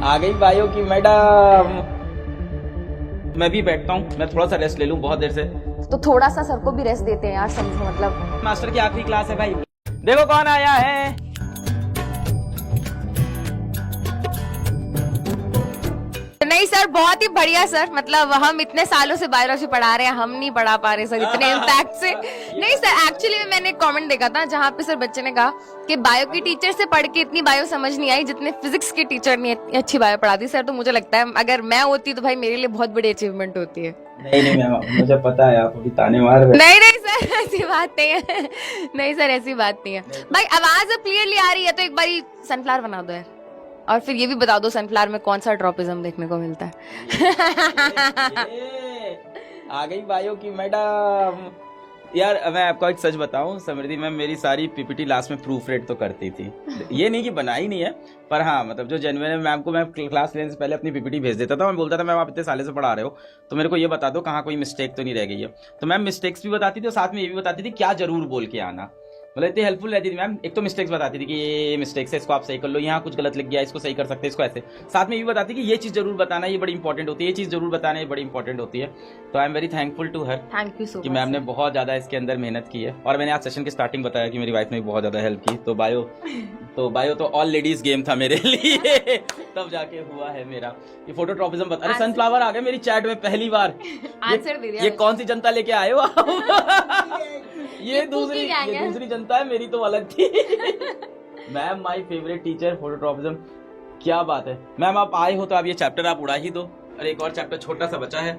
आ गई बायो की मैडम। मैं भी बैठता हूँ, मैं थोड़ा सा रेस्ट ले लूँ बहुत देर से। तो थोड़ा सा सर को भी रेस्ट देते हैं यार, समझो मतलब। मास्टर की आखिरी क्लास है भाई, देखो कौन आया है। नहीं सर, बहुत ही बढ़िया सर, मतलब हम इतने सालों से बायोलॉजी पढ़ा रहे हैं, हम नहीं पढ़ा पा रहे सर इतने इम्पैक्ट से। नहीं सर, एक्चुअली मैंने एक कमेंट देखा था जहाँ पे सर बच्चे ने कहा कि बायो की टीचर से पढ़ के इतनी बायो समझ नहीं आई जितने फिजिक्स की टीचर ने इतनी अच्छी बायो पढ़ाती। सर तो मुझे लगता है अगर मैं होती तो भाई मेरे लिए बहुत बड़ी अचीवमेंट होती है। नहीं मैम, मुझे पता है आप अभी ताने मार रहे। नहीं सर, ऐसी बात नहीं है। नहीं सर, ऐसी बात नहीं है भाई। आवाज अब क्लियरली आ रही है तो एक बार सनफ्लावर बना दो यार, और फिर ये भी बता दो सनफ्लावर में कौन सा ट्रॉपिज्म देखने को मिलता है। आ गई बायो की मैडम। यार मैं आपको एक सच बताऊं, समृद्धि मैम मेरी सारी पीपीटी लास्ट में प्रूफ रेड तो करती थी। ये नहीं कि बनाई नहीं है, पर हाँ मतलब जो जेन्युइन है, मैम को मैं क्लास लेने से पहले अपनी पीपीटी भेज देता था। मैं बोलता था मैम आप इतने सालों से पढ़ा रहे हो तो मेरे को ये बता दो कहाँ कोई मिस्टेक तो नहीं रह गई है। तो मैम मिस्टेक्स भी बताती थी और साथ में ये भी बताती थी क्या जरूर बोल के आना। मतलब इतनी हेल्पफुल रहती थी मैम। एक तो मिस्टेक्स बताती थी कि ये मिस्टेक्स है, इसको आप सही कर लो, यहाँ कुछ गलत लिख गया, इसको सही कर सकते हैं, इसको ऐसे। साथ में ये भी बताती कि ये चीज़ जरूर बताना, ये बड़ी इंपॉर्टेंट होती है, ये चीज़ जरूर बताना, ये बड़ी इंपॉर्टेंट होती है। तो I am very thankful to her. Thank you so much कि मैम ने बहुत ज़्यादा इसके अंदर मेहनत की है। और मैंने आज सेशन की स्टार्टिंग बताया कि मेरी वाइफ ने भी बहुत ज़्यादा हेल्प की। तो बायो तो ऑल लेडीज गेम था मेरे लिए। तब जाके हुआ है मेरा ये फोटोट्रॉपिज्म। बता अरे सनफ्लावर आ गए मेरी चैट में पहली बार। आंसर दे दिया। ये कौन सी जनता लेके आए हो आप? ये दूसरी जनता है, मेरी तो अलग थी। Ma'am my favourite teacher phototropism. क्या बात है मैम, आप आए हो तो आप ये चैप्टर आप उड़ा ही दो। और एक और चैप्टर छोटा सा बचा है,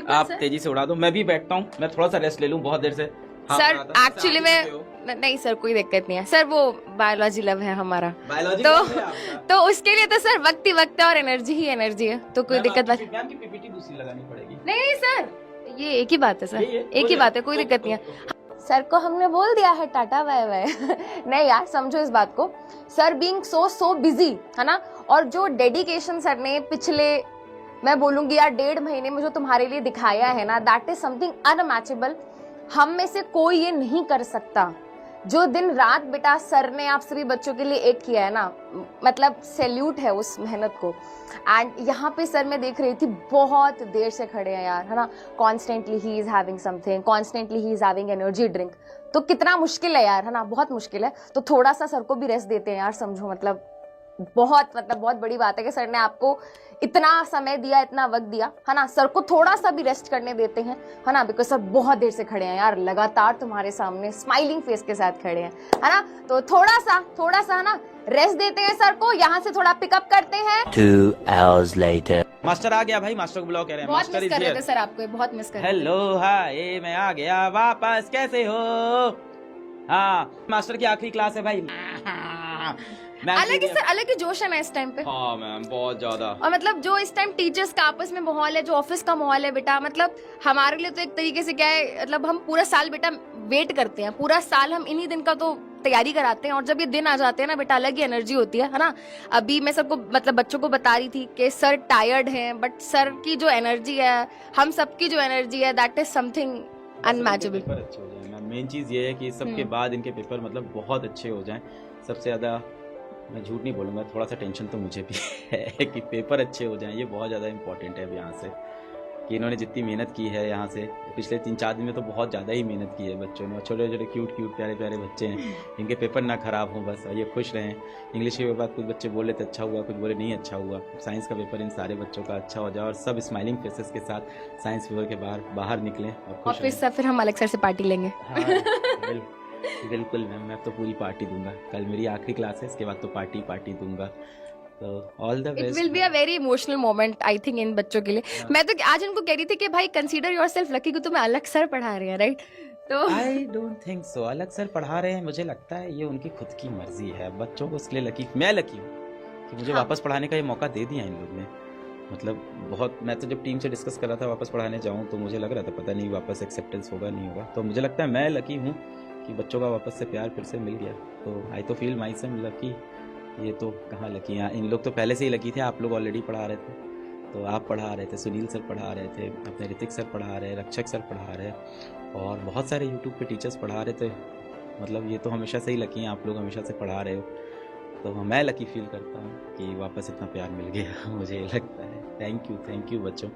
आप तेजी से उड़ा दो। मैं भी बैठता हूँ, मैं थोड़ा सा रेस्ट ले लूँ बहुत देर से। सर एक्चुअली में नहीं सर, कोई दिक्कत नहीं है सर, वो बायोलॉजी लव है हमारा। बायोलॉजी तो उसके लिए तो सर वक्त ही वक्त है और एनर्जी ही एनर्जी है, तो कोई दिक्कत नहीं। मैम की पीपीटी दूसरी लगानी पड़ेगी। नहीं सर, ये एक ही बात है सर, एक ही बात है, कोई दिक्कत नहीं है। सर को हमने बोल दिया है टाटा बाय बाय। नहीं यार, समझो इस बात को, सर बीइंग सो बिजी है ना, और जो डेडिकेशन सर ने पिछले मैं बोलूंगी यार 1.5 महीने में जो तुम्हारे लिए दिखाया है ना, दैट इज समथिंग अनमैचेबल। हम में से कोई ये नहीं कर सकता। जो दिन रात बेटा सर ने आप सभी बच्चों के लिए एक किया है ना, मतलब सैल्यूट है उस मेहनत को। एंड यहाँ पे सर मैं देख रही थी बहुत देर से खड़े हैं यार, है ना, constantly he is having something, constantly he is having energy drink. तो कितना मुश्किल है यार, है ना, बहुत मुश्किल है। तो थोड़ा सा सर को भी रेस्ट देते हैं यार, समझो मतलब। बहुत बड़ी बात है कि सर ने आपको इतना समय दिया, इतना वक्त दिया, है ना। सर को थोड़ा सा भी रेस्ट करने देते हैं, है ना, बिकॉज सर बहुत देर से खड़े हैं यार, लगातार तुम्हारे सामने स्माइलिंग फेस के साथ खड़े हैं, है ना। तो थोड़ा सा है ना रेस्ट देते हैं सर को, यहाँ से थोड़ा पिकअप करते हैं। 2 hours later. मास्टर आ गया भाई, मास्टर को बुलाओ, कह रहे हैं बहुत मास्टर मिस कर रहे थे सर आपको, बहुत मिस कर रहे थे। हेलो हाय, मैं आ गया वापस, कैसे हो? हाँ मास्टर की आखिरी क्लास है भाई। अलग ही सर, अलग ही जोश है ना इस टाइम पे। हाँ मैम, बहुत ज्यादा। और मतलब जो इस टाइम टीचर्स का आपस में माहौल है, जो ऑफिस का माहौल है बेटा, मतलब हमारे लिए तो एक तरीके से क्या है, मतलब हम पूरा साल बेटा वेट करते हैं, पूरा साल हम इन्हीं दिन का तो तैयारी कराते हैं, और जब ये दिन आ जाते हैं ना बेटा, अलग ही एनर्जी होती है ना। अभी मैं सबको मतलब बच्चों को बता रही थी कि सर टायर्ड हैं, बट सर की जो एनर्जी है, हम सबकी जो एनर्जी है, that is something unmatchable. Paper अच्छे हो जाए मैम, मेन चीज ये है कि सबके बाद इनके पेपर मतलब बहुत अच्छे हो जाएं। सबसे ज्यादा मैं झूठ नहीं बोलूँगा, थोड़ा सा टेंशन तो मुझे भी है कि पेपर अच्छे हो जाएं। ये बहुत ज़्यादा इंपॉर्टेंट है अब यहाँ से, कि इन्होंने जितनी मेहनत की है यहाँ से पिछले 3-4 दिन में, तो बहुत ज़्यादा ही मेहनत की है बच्चों ने। छोटे छोटे क्यूट प्यारे बच्चे हैं, इनके पेपर ना ख़राब हों बस, ये खुश रहें। इंग्लिश के बाद कुछ बच्चे बोले तो अच्छा हुआ, कुछ बोले नहीं अच्छा हुआ। साइंस का पेपर इन सारे बच्चों का अच्छा हो जाए और सब स्माइलिंग फेसेस के साथ साइंस पेपर के बाहर निकलें और खुश रहें। फिर हम अलग सर से पार्टी लेंगे। बिल्कुल मैम, मैं तो पूरी पार्टी दूंगा। कल मेरी आखिरी क्लास है, इसके बाद तो पार्टी दूंगा। तो all the best. It will be a very emotional moment I think in बच्चों के लिए। मैं तो आज उनको कह रही थी कि भाई कंसीडर योरसेल्फ लकी कि तुम्हें अलग सर पढ़ा रहे हैं, राइट। तो आई डोंट थिंक सो अलग सर पढ़ा रहे हैं, मुझे लगता है ये उनकी खुद की मर्जी है। बच्चों को उसके लिए लकी, मैं लकी हूँ कि मुझे वापस पढ़ाने का ये मौका दे दिया इन लोग ने। मतलब बहुत, मैं तो जब टीम से डिस्कस कर रहा था वापस पढ़ाने जाऊँ तो मुझे लग रहा था पता नहीं वापस एक्सेप्टेंस होगा नहीं होगा। तो मुझे लगता है मैं लकी हूँ कि बच्चों का वापस से प्यार फिर से मिल गया। तो आई तो फील माई सेल्फ लकी। ये तो कहाँ लकी हैं, इन लोग तो पहले से ही लकी थे। आप लोग ऑलरेडी पढ़ा रहे थे, तो आप पढ़ा रहे थे, सुनील सर पढ़ा रहे थे, अपने ऋतिक सर पढ़ा रहे, रक्षक सर पढ़ा रहे, और बहुत सारे यूट्यूब पे टीचर्स पढ़ा रहे थे। मतलब ये तो हमेशा से ही लकी हैं, आप लोग हमेशा से पढ़ा रहे हो। तो मैं लकी फील करता हूँ कि वापस इतना प्यार मिल गया मुझे लगता है। थैंक यू बच्चों।